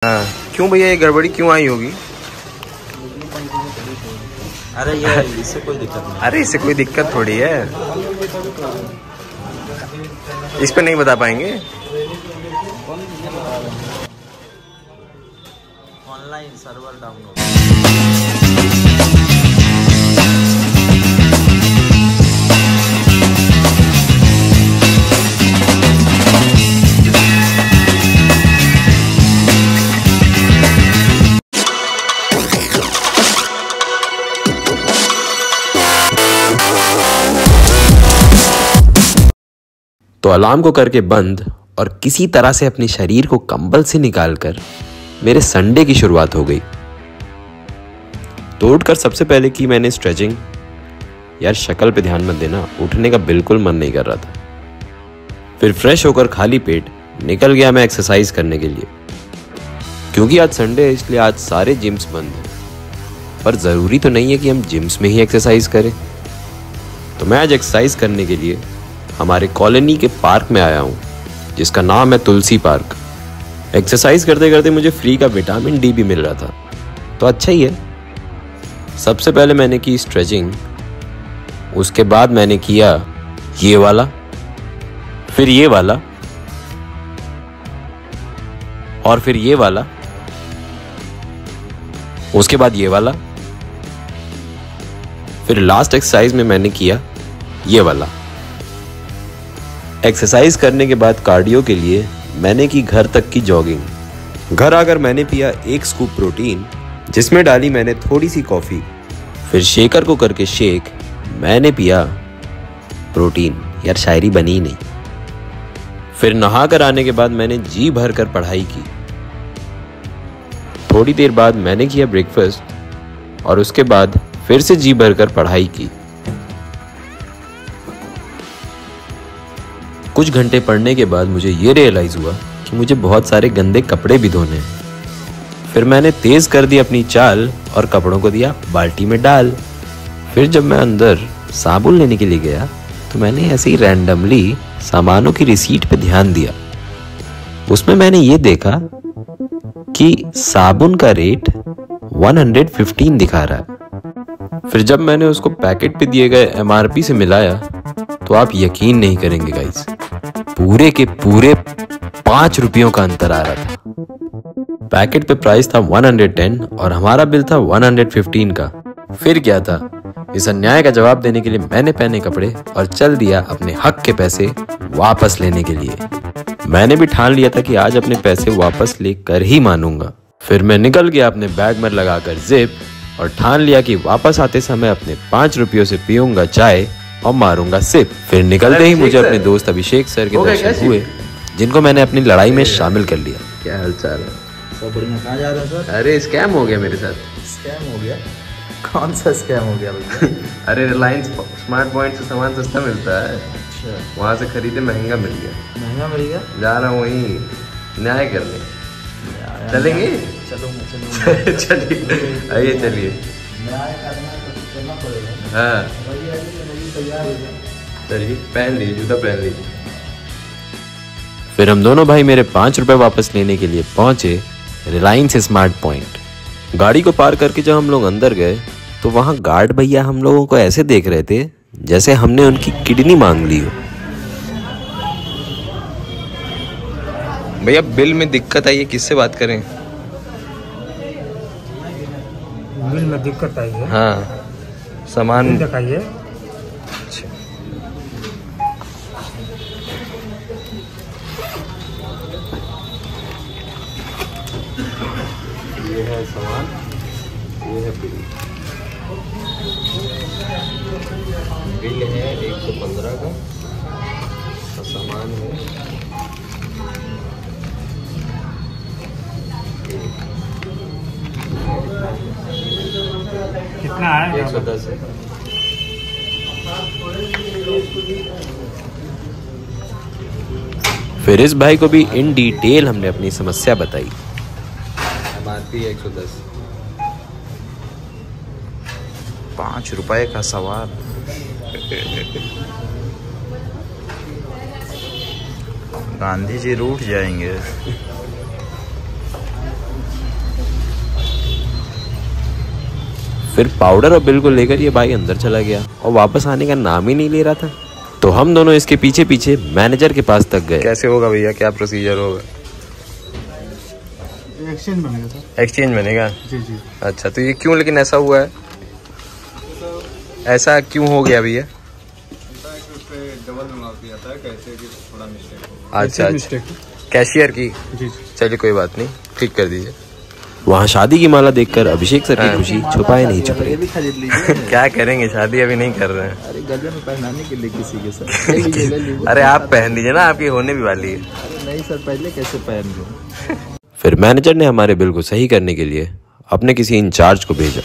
हाँ, क्यों भैया ये गड़बड़ी क्यों आई होगी? अरे ये इससे कोई दिक्कत नहीं। अरे इससे कोई दिक्कत थोड़ी है, इस पे नहीं बता पाएंगे। Online server download. तो अलार्म को करके बंद और किसी तरह से अपने शरीर को कंबल से निकालकर मेरे संडे की शुरुआत हो गई। तो उठकर सबसे पहले की मैंने स्ट्रेचिंग। यार शक्ल पे ध्यान मत देना, उठने का बिल्कुल मन नहीं कर रहा था। फिर फ्रेश होकर खाली पेट निकल गया मैं एक्सरसाइज करने के लिए, क्योंकि आज संडे है इसलिए आज सारे जिम्स बंद हैं। पर ज़रूरी तो नहीं है कि हम जिम्स में ही एक्सरसाइज करें। तो मैं आज एक्सरसाइज करने के लिए हमारे कॉलोनी के पार्क में आया हूँ, जिसका नाम है तुलसी पार्क। एक्सरसाइज करते करते मुझे फ्री का विटामिन डी भी मिल रहा था, तो अच्छा ही है। सबसे पहले मैंने की स्ट्रेचिंग, उसके बाद मैंने किया ये वाला, फिर ये वाला, और फिर ये वाला, उसके बाद ये वाला, फिर लास्ट एक्सरसाइज में मैंने किया ये वाला। एक्सरसाइज करने के बाद कार्डियो के लिए मैंने की घर तक की जॉगिंग। घर आकर मैंने पिया 1 स्कूप प्रोटीन, जिसमें डाली मैंने थोड़ी सी कॉफ़ी। फिर शेकर को करके शेक मैंने पिया प्रोटीन। यार शायरी बनी ही नहीं। फिर नहा कर आने के बाद मैंने जी भर कर पढ़ाई की। थोड़ी देर बाद मैंने किया ब्रेकफास्ट और उसके बाद फिर से जी भर कर पढ़ाई की। कुछ घंटे पढ़ने के बाद मुझे ये रियलाइज़ हुआ कि मुझे बहुत सारे गंदे कपड़े भी धोने हैं। फिर मैंने तेज़ कर दी अपनी चाल और कपड़ों को दिया बाल्टी में डाल। फिर जब मैं अंदर साबुन लेने के लिए गया तो मैंने ऐसे ही रैंडमली सामानों की रिसीट पे ध्यान दिया। उसमें मैंने ये देखा कि साबुन का रेट 115 दिखा रहा है। फिर जब मैंने उसको पैकेट पे दिए गए MRP से मिलाया तो आप यकीन नहीं करेंगे गाइस, पूरे के पूरे 5 रुपयों का अंतर आ रहा था। पैकेट पे प्राइस था 110 और हमारा बिल था 115 का। फिर क्या था, इस अन्याय का जवाब देने के लिए मैंने पहने कपड़े और चल दिया अपने हक के पैसे वापस लेने के लिए। मैंने भी ठान लिया था कि आज अपने पैसे वापस लेकर ही मानूंगा। फिर मैं निकल गया अपने बैग में लगाकर जिप और ठान लिया कि वापस आते समय अपने 5 रुपयों से पीऊंगा चाय और मारूंगा सिप। फिर निकलते ही मुझे अपने दोस्त अभिषेक सर के दर्शन हुए, जिनको मैंने अपनी लड़ाई में शामिल कर लिया। क्या हालचाल है? सब बढ़िया। कहाँ जा रहे हो सर? अरे स्कैम हो गया मेरे साथ। स्कैम हो गया? कौन सा स्कैम हो गया भैया? अरे रिलायंस स्मार्ट पॉइंट से सामान सस्ता मिलता है, अच्छा, वहाँ से खरीदे महंगा मिल गया। महंगा मिल गया? जा रहा हूँ वहीं न्याय करने। चलेंगे? चलूँगा। चलिए आइए, चलिए। न्याय करना पड़ेगा। हाँ तैयार हो जाए। चलिए, पहन लीजिए, जूता पहन लीजिए। फिर हम दोनों भाई मेरे 5 रुपए वापस लेने के लिए पहुंचे रिलायंस स्मार्ट पॉइंट। गाड़ी को पार करके जब हम लोग अंदर गए तो वहां गार्ड भैया हम लोगों को ऐसे देख रहे थे जैसे हमने उनकी किडनी मांग ली हो। भैया बिल में दिक्कत आई है, किससे बात करें? बिल में दिक्कत आई है? हाँ, सामान दिखाइए। ये है सामान, ये है बिल। बिल है 115 का और सामान है कितना है? 110 है। फिर इस भाई को भी इन डिटेल हमने अपनी समस्या बताई। MRP 110। 5 रुपए का सवाल। गांधी जी रूठ जाएंगे। फिर पाउडर और बिल को लेकर ये भाई अंदर चला गया और वापस आने का नाम ही नहीं ले रहा था। तो हम दोनों इसके पीछे पीछे मैनेजर के पास तक गए। कैसे होगा भैया, क्या प्रोसीजर होगा? एक्सचेंज बनेगा सर। एक्सचेंज बनेगा? जी जी। अच्छा, तो ये क्यों लेकिन ऐसा हुआ है? ऐसा क्यों हो गया भैया? अच्छा, मिस्टेक। कैशियर की? जी जी। चलिए कोई बात नहीं, ठीक कर दीजिए। वहाँ शादी की माला देखकर अभिषेक सर की खुशी छुपाए नहीं छुप रही। ये भी खरीद लीजिए। क्या करेंगे, शादी अभी नहीं कर रहे हैं। अरे गले में पहनाने के लिए किसी के साथ ले लीजिए। अरे आप पहन लीजिए ना, आपकी होने भी वाली है। अरे नहीं सर, पहले कैसे पहन लूं? फिर मैनेजर ने हमारे बिल को सही करने के लिए अपने किसी इंचार्ज को भेजा।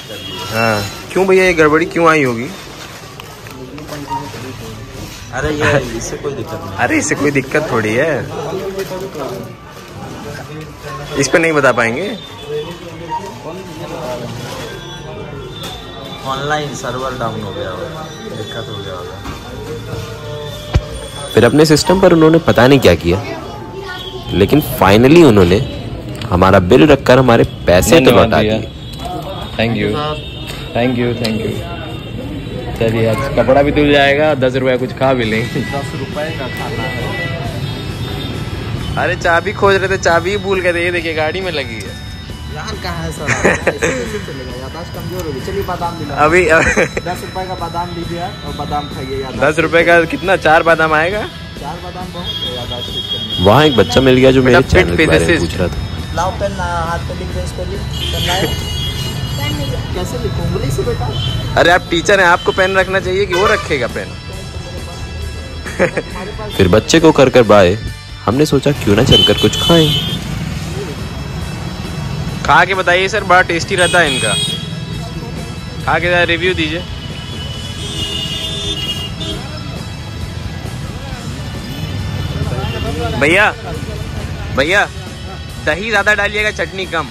हाँ, क्यों भैया ये गड़बड़ी क्यों आई होगी? अरे ये इससे कोई दिक्कत नहीं। अरे इससे कोई दिक्कत थोड़ी है, इस पे नहीं बता पाएंगे। ऑनलाइन सर्वर डाउन हो गया होगा, दिक्कत हो गया होगा। फिर अपने सिस्टम पर उन्होंने पता नहीं क्या किया, लेकिन फाइनली उन्होंने हमारा बिल रखकर हमारे पैसे तो लौटा दिए। Thank you, thank you, thank you. चलिए आज कपड़ा भी धुल जाएगा, 10 रुपया कुछ खा भी लेंगे। 10 रुपए का खाना है। अरे चाबी खोज रहे थे, चाबी ही भूल गए थे। ये देखिए गाड़ी में लगी है। यार कहाँ है सर? ऐसे कैसे चलेगा? यादाश्त कमजोर होगी। चलिए बादाम दिला। अभी 10 रुपए का बादाम दीजिए और बादाम खाइए। यादाश्त 10 रुपए का कितना? 4 बादाम आएगा? 4 बादाम बहुत है यादाश्त ठीक करने। वहाँ एक बच्चा मिल गया जो मेरे बेटा, चैनल के बारे में physicist। पूछ रहा था। लाओ पेन, हाथ पे लिख दे, इस पे लिख। पेन लाए? कैसे लिखूं? उंगली से बेटा। अरे आप टीचर हैं, आपको पेन रखना चाहिए कि वो रखेगा पेन? फिर बच्चे को कर बाय हमने सोचा क्यों ना चलकर कुछ खाएं। खा के बताइए सर, बड़ा टेस्टी रहता है इनका। खा के रिव्यू दीजिए। भैया भैया, दही ज्यादा डालिएगा, चटनी कम।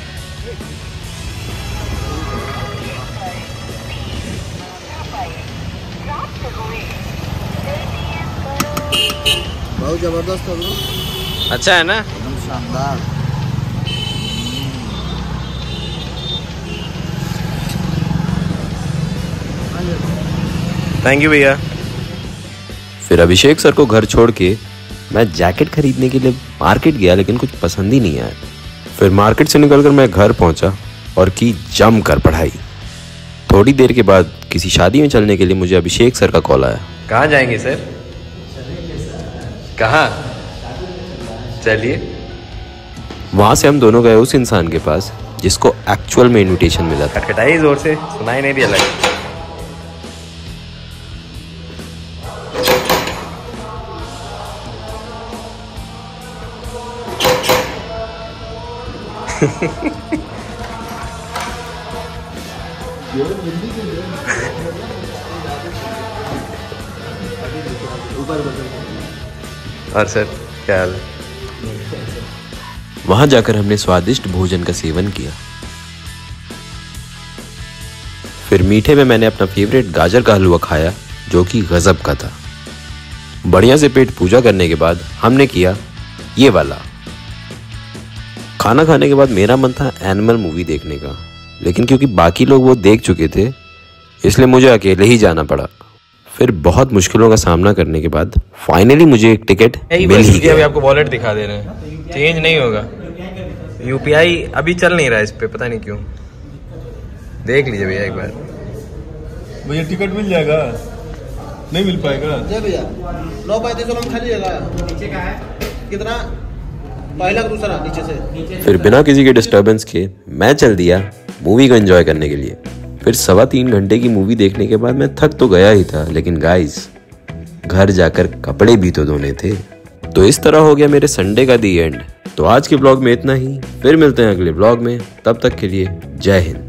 बहुत जबरदस्त है ब्रो, अच्छा है ना? एकदम शानदार। थैंक यू भैया। फिर अभिषेक सर को घर छोड़ के मैं जैकेट खरीदने के लिए मार्केट गया, लेकिन कुछ पसंद ही नहीं आया। फिर मार्केट से निकलकर मैं घर पहुंचा और की जम कर पढ़ाई। थोड़ी देर के बाद किसी शादी में चलने के लिए मुझे अभिषेक सर का कॉल आया। कहाँ जाएंगे सर? कहाँ? चलिए। वहां से हम दोनों गए उस इंसान के पास जिसको एक्चुअल में इनविटेशन मिला था। खटखटाइए जोर से, सुनाई नहीं दिया लगा। और सर क्या हाल है? वहां जाकर हमने स्वादिष्ट भोजन का सेवन किया। फिर मीठे में मैंने अपना फेवरेट गाजर का हलवा खाया जो कि गजब का था। बढ़िया से पेट पूजा करने के बाद हमने किया ये वाला। खाना खाने के बाद मेरा मन था एनिमल मूवी देखने का, लेकिन क्योंकि बाकी लोग वो देख चुके थे इसलिए मुझे अकेले ही जाना पड़ा। फिर बहुत मुश्किलों का सामना करने के बाद फाइनली मुझे एक टिकट मिल ही गया। अभी आपको वॉलेट दिखा दे रहे हैं, चेंज नहीं होगा। यूपीआई अभी चल नहीं रहा है इस पे, पता नहीं क्यों। देख लीजिए भैया एक बार। भैया टिकट मिल जाएगा? नहीं मिल पाएगा। भैया 9:35 खाली जगह नीचे का है। कितना? पहला दूसरा नीचे से। फिर बिना किसी के डिस्टरबेंस के मैं चल दिया मूवी को एंजॉय करने के लिए। फिर 3.25 घंटे की मूवी देखने के बाद मैं थक तो गया ही था, लेकिन गाइस घर जाकर कपड़े भी तो धोने थे। तो इस तरह हो गया मेरे संडे का दी एंड। तो आज के ब्लॉग में इतना ही, फिर मिलते हैं अगले ब्लॉग में। तब तक के लिए जय हिंद।